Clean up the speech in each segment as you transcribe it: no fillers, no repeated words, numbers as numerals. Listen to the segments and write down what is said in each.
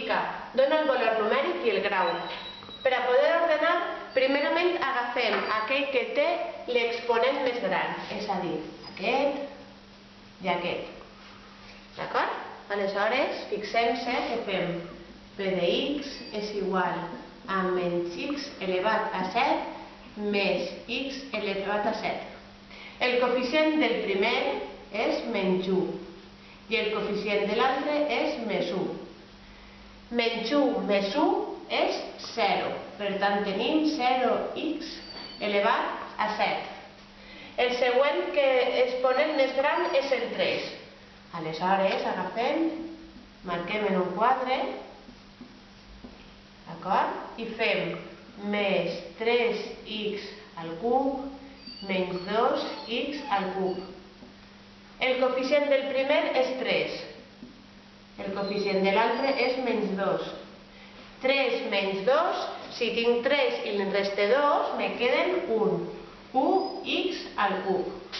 multiplica, dona el valor numèric i el grau. Per a poder ordenar, primerament agafem aquell que té l'exponent més gran, és a dir, aquest i aquest. D'acord? Aleshores, fixem-se que fem p de x és igual a menys x elevat a 7 més x elevat a 7. El coeficient del primer és menys 1 i el coeficient de l'altre és més 1. Menys 1 més 1 és 0, per tant tenim 0x elevat a 7. El següent exponent més gran és el 3. Aleshores, agafem, marquem en un quadre, d'acord? I fem més 3x al cub menys 2x al cub. El coeficient del primer és 3. El coeficient de l'altre és menys 2. 3 menys 2, si tinc 3 i en resta 2, me queden 1. 1x al cub.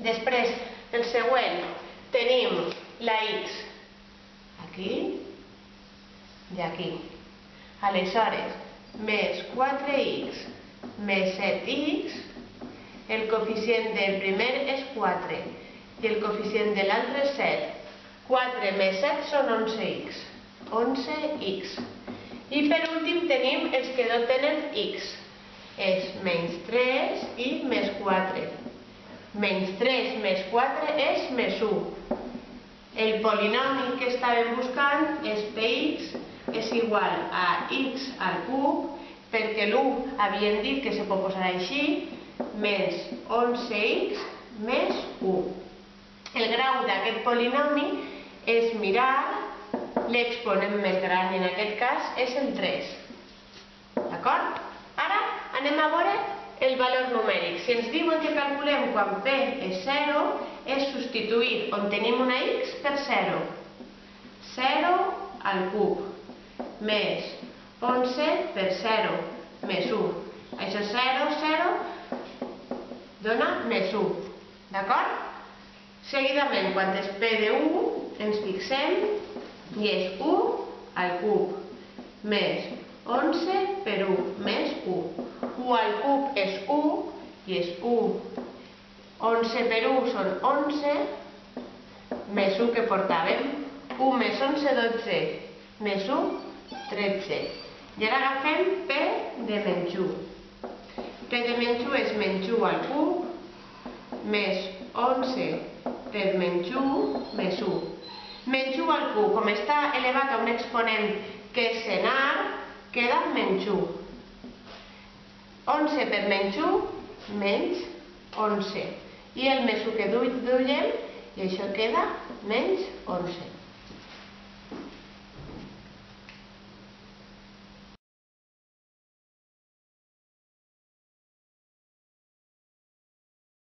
Després, el següent, tenim la x aquí i aquí. Aleshores, més 4x més 7x, el coeficient del primer és 4 i el coeficient de l'altre és 7. 4 més 7 són 11x. 11x. I per últim tenim els que no tenen x. És menys 3 i més 4. Menys 3 més 4 és més 1. El polinomi que estàvem buscant és px és igual a x al cub, perquè l'1 havien dit que se pot posar així, més 11x més 1. El grau d'aquest polinomi és mirar l'exponent més gran, i en aquest cas és el 3. D'acord? Ara anem a veure el valor numèric. Si ens diuen que calculem quan p és 0, és substituir on tenim una x per 0. 0 al cub més 11 per 0 més 1. Això 0, 0 dona més 1. D'acord? Seguidament, quan és p de 1, ens fixem i és 1 al cub més 11 per 1 més 1. 1 al cub és 1 i és 1. 11 per 1 són 11 més 1 que portàvem. 1 més 11, 12 més 1, 13. I ara agafem p de menys 1. P de menys 1 és menys 1 al cub més 11 per menys 1 més 1. Menys 1 al cub, com està elevat a un exponent que és senar, queda menys 1. 11 per menys 1, menys 11. I el més 1 que duiem, i això queda menys 11.